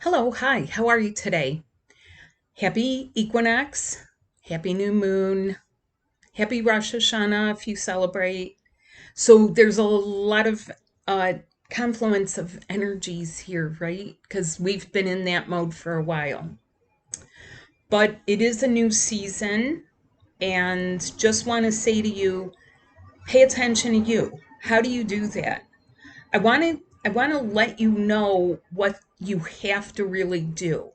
Hello, hi, how are you today? Happy Equinox, happy new moon, happy Rosh Hashanah if you celebrate. So there's a lot of uh, confluence of energies here, right? Because we've been in that mode for a while. But it is a new season, and just want to say to you, pay attention to you. How do you do that? I want to let you know what you have to really do.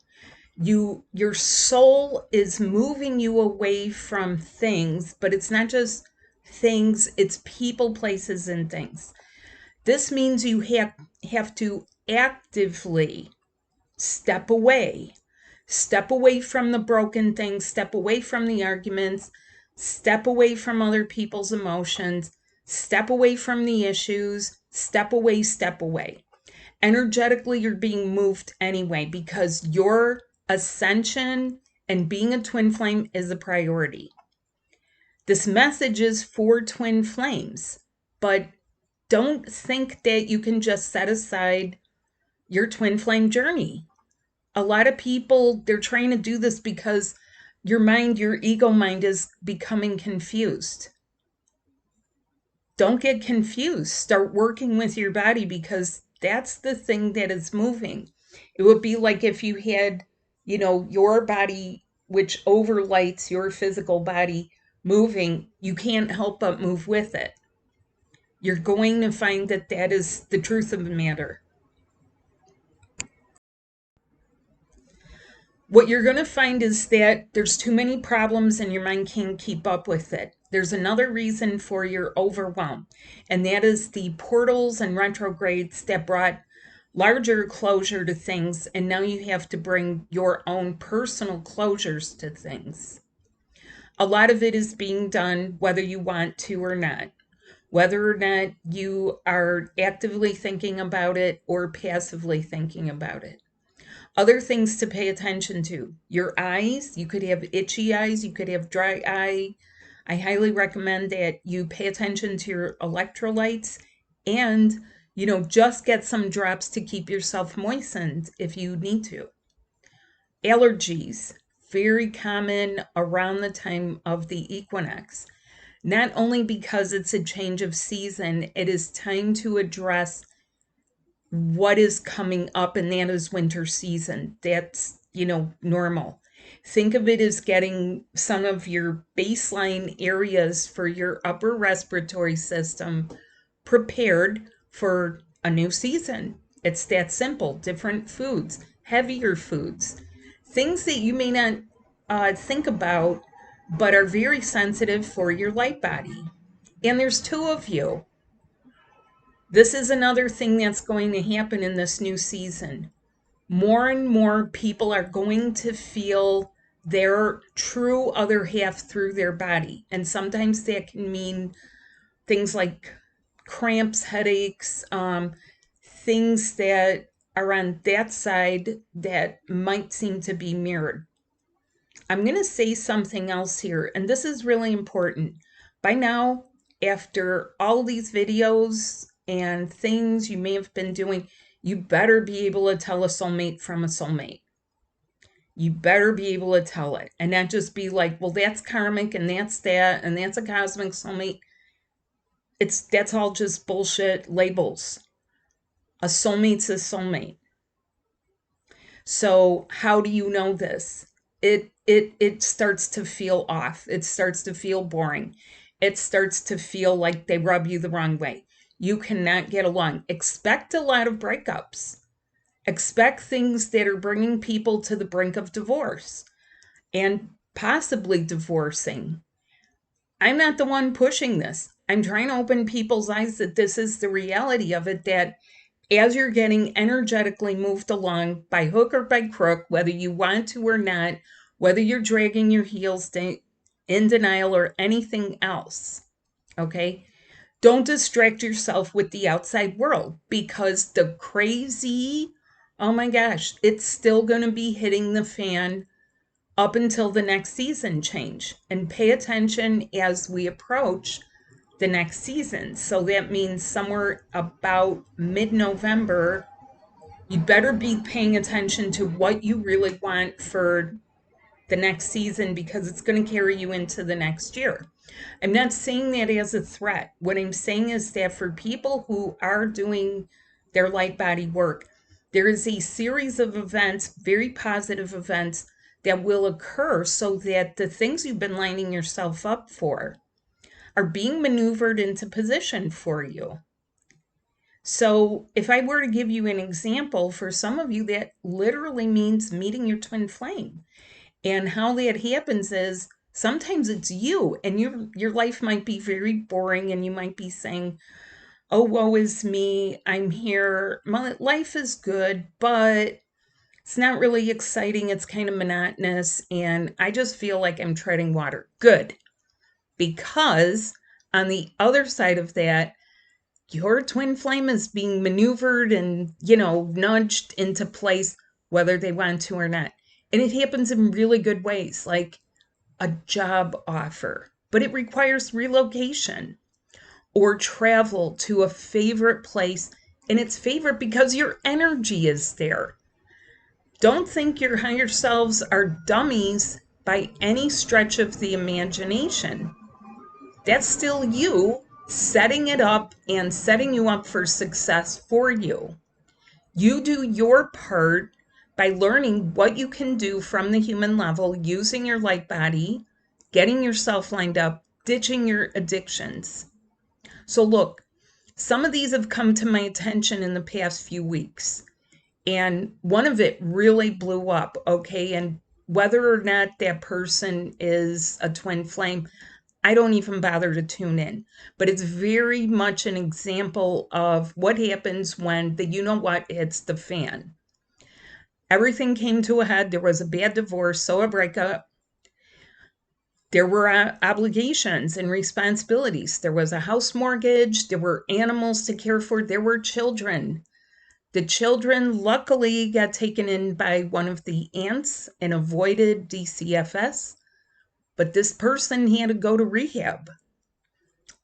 Your soul is moving you away from things, but it's not just things, it's people, places, and things. This means you have to actively step away. Step away from the broken things, step away from the arguments, step away from other people's emotions, step away from the issues, step away, step away. Energetically, you're being moved anyway because your ascension and being a twin flame is a priority. This message is for twin flames, but don't think that you can just set aside your twin flame journey. A lot of people, they're trying to do this because your mind, your ego mind is becoming confused. Don't get confused. Start working with your body because that's the thing that is moving. It would be like if you had, your body, which overlights your physical body moving, you can't help but move with it. You're going to find that that is the truth of the matter. What you're going to find is that there's too many problems and your mind can't keep up with it. There's another reason for your overwhelm, and that is the portals and retrogrades that brought larger closure to things, and now you have to bring your own personal closures to things. A lot of it is being done whether you want to or not, whether or not you are actively thinking about it or passively thinking about it. Other things to pay attention to: your eyes. You could have itchy eyes, you could have dry eye. I highly recommend that you pay attention to your electrolytes and, just get some drops to keep yourself moistened if you need to. Allergies, very common around the time of the equinox. Not only because it's a change of season, it is time to address what is coming up, and that is winter season. That's, normal. Think of it as getting some of your baseline areas for your upper respiratory system prepared for a new season. It's that simple. Different foods, heavier foods, things that you may not think about, but are very sensitive for your light body. And there's two of you. This is another thing that's going to happen in this new season. More and more people are going to feel their true other half through their body. And sometimes that can mean things like cramps, headaches, things that are on that side that might seem to be mirrored. I'm going to say something else here, and this is really important. By now, after all these videos and things you may have been doing, you better be able to tell a soulmate from a soulmate. You better be able to tell it and not just be like, well, that's karmic and that's that and that's a cosmic soulmate. That's all just bullshit labels. A soulmate's a soulmate. So how do you know this? It starts to feel off. It starts to feel boring. It starts to feel like they rub you the wrong way. You cannot get along. Expect a lot of breakups. Expect things that are bringing people to the brink of divorce and possibly divorcing. I'm not the one pushing this. I'm trying to open people's eyes that this is the reality of it, that as you're getting energetically moved along by hook or by crook, whether you want to or not, whether you're dragging your heels in denial or anything else, okay? Don't distract yourself with the outside world because the crazy, oh my gosh, it's still going to be hitting the fan up until the next season change. And pay attention as we approach the next season. So that means somewhere about mid-November, You better be paying attention to what you really want for the next season because it's going to carry you into the next year. I'm not saying that as a threat. What I'm saying is that for people who are doing their light body work, there is a series of events, very positive events, that will occur so that the things you've been lining yourself up for are being maneuvered into position for you. So, if I were to give you an example, for some of you, that literally means meeting your twin flame. And how that happens is sometimes it's you, and your life might be very boring, and you might be saying, "Oh, woe is me. I'm here. My life is good, but it's not really exciting. It's kind of monotonous, and I just feel like I'm treading water." Good, because on the other side of that, your twin flame is being maneuvered and, nudged into place, whether they want to or not. And it happens in really good ways, like a job offer, but it requires relocation or travel to a favorite place. And it's favorite because your energy is there. Don't think your higher selves are dummies by any stretch of the imagination. That's still you setting it up and setting you up for success for you. You do your part by learning what you can do from the human level, using your light body, getting yourself lined up, ditching your addictions. So, look, some of these have come to my attention in the past few weeks, and one of it really blew up, okay? And whether or not that person is a twin flame, I don't even bother to tune in. But it's very much an example of what happens when the you know what hits the fan. Everything came to a head. There was a bad divorce, so a breakup. There were obligations and responsibilities. There was a house mortgage. There were animals to care for. There were children. The children luckily got taken in by one of the aunts and avoided DCFS. But this person had to go to rehab.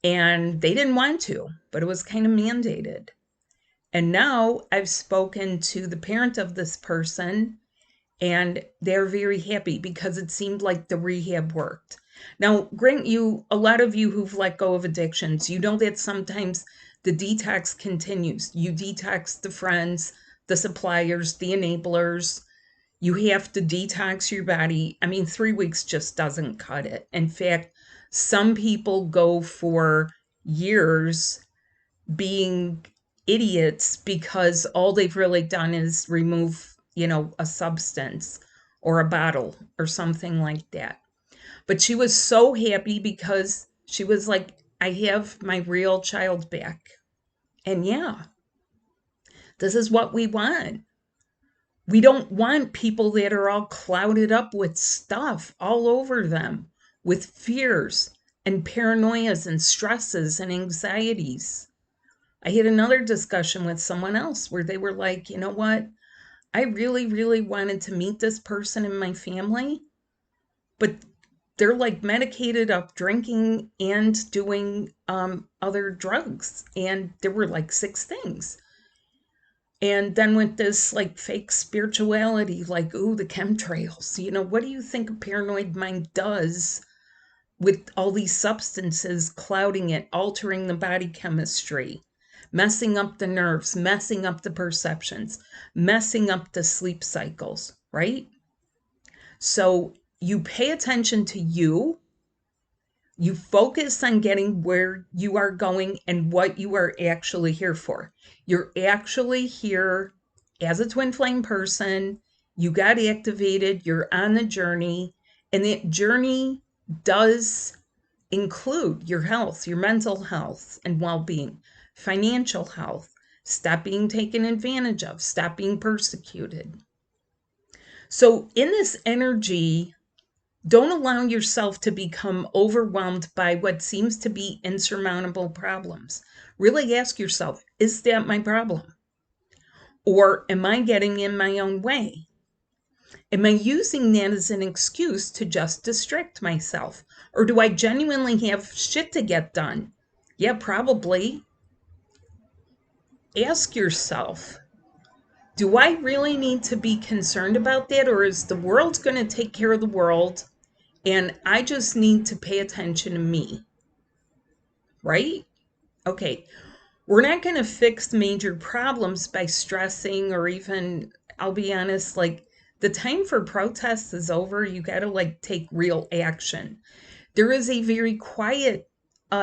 And they didn't want to, but it was kind of mandated. And now I've spoken to the parent of this person, and they're very happy because it seemed like the rehab worked. Now, grant you, a lot of you who've let go of addictions, you know that sometimes the detox continues. You detox the friends, the suppliers, the enablers. You have to detox your body. I mean, 3 weeks just doesn't cut it. In fact, some people go for years being idiots because all they've really done is remove, a substance or a bottle or something like that. But she was so happy because she was like, I have my real child back. And yeah, this is what we want. We don't want people that are all clouded up with stuff all over them, with fears and paranoias and stresses and anxieties. I had another discussion with someone else where they were like, you know what? I really, really wanted to meet this person in my family, but they're like medicated up, drinking and doing other drugs. And there were like 6 things. And then with this like fake spirituality, like, ooh, the chemtrails, what do you think a paranoid mind does with all these substances clouding it, altering the body chemistry, messing up the nerves, messing up the perceptions, messing up the sleep cycles, right? So you pay attention to you. You focus on getting where you are going and what you are actually here for. You're actually here as a twin flame person. You got activated. You're on the journey. And that journey does include your health, your mental health and well-being, financial health. Stop being taken advantage of. Stop being persecuted. So in this energy, don't allow yourself to become overwhelmed by what seems to be insurmountable problems. Really ask yourself, is that my problem? Or am I getting in my own way? Am I using that as an excuse to just distract myself? Or do I genuinely have shit to get done? Yeah, probably. Ask yourself, Do I really need to be concerned about that, or is the world going to take care of the world and I just need to pay attention to me? Right? Okay. We're not going to fix major problems by stressing or even, I'll be honest, like the time for protests is over. You got to like take real action. There is a very quiet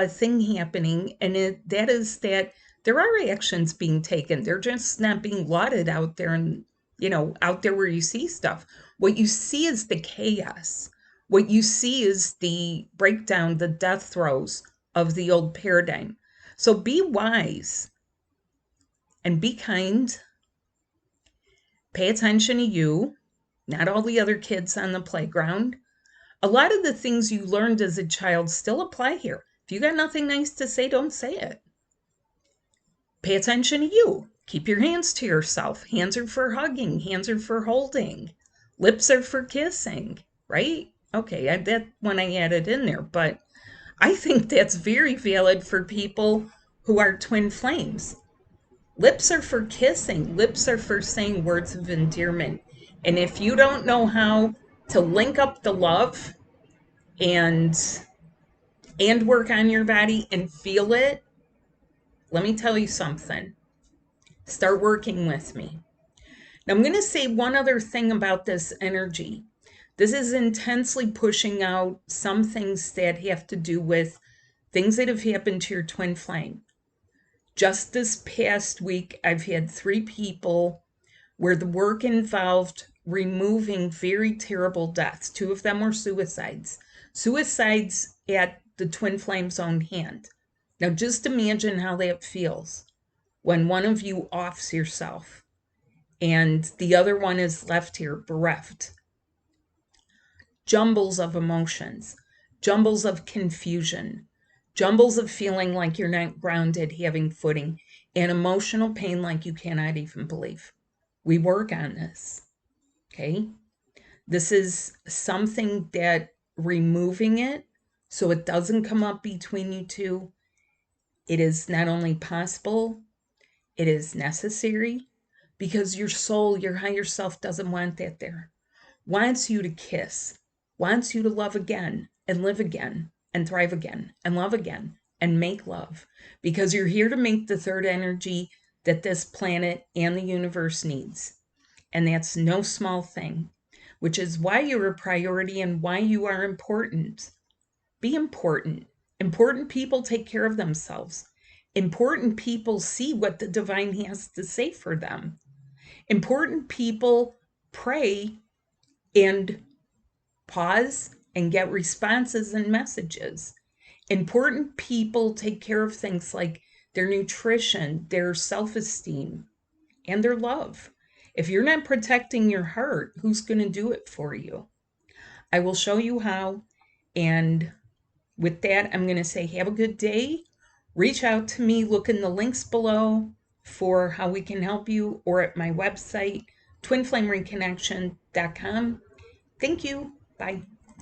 thing happening, and that is that there are actions being taken. They're just not being lauded out there and, out there where you see stuff. What you see is the chaos. What you see is the breakdown, the death throes of the old paradigm. So be wise and be kind. Pay attention to you, not all the other kids on the playground. A lot of the things you learned as a child still apply here. If you got nothing nice to say, don't say it. Pay attention to you. Keep your hands to yourself. Hands are for hugging, hands are for holding, lips are for kissing, right? Okay, that one I added in there, but I think that's very valid for people who are twin flames. Lips are for kissing, lips are for saying words of endearment. And if you don't know how to link up the love and work on your body and feel it, let me tell you something. Start working with me. Now, I'm going to say one other thing about this energy. This is intensely pushing out some things that have to do with things that have happened to your twin flame. Just this past week, I've had 3 people where the work involved removing very terrible deaths. 2 of them were suicides. Suicides at the twin flame's own hand. Now just imagine how that feels when one of you offs yourself and the other one is left here bereft. Jumbles of emotions, jumbles of confusion, jumbles of feeling like you're not grounded, having footing, and emotional pain like you cannot even believe. We work on this, okay? This is something that removing it so it doesn't come up between you two, it is not only possible, it is necessary, because your soul, your higher self doesn't want that there. Wants you to kiss, wants you to love again and live again and thrive again and love again and make love, because you're here to make the third energy that this planet and the universe needs. And that's no small thing, which is why you're a priority and why you are important. Be important. Important people take care of themselves. Important people see what the divine has to say for them. Important people pray and pause and get responses and messages. Important people take care of things like their nutrition, their self-esteem, and their love. If you're not protecting your heart, who's going to do it for you? I will show you how. And with that, I'm going to say have a good day. Reach out to me. Look in the links below for how we can help you, or at my website, twinflamereconnection.com. Thank you. Bye.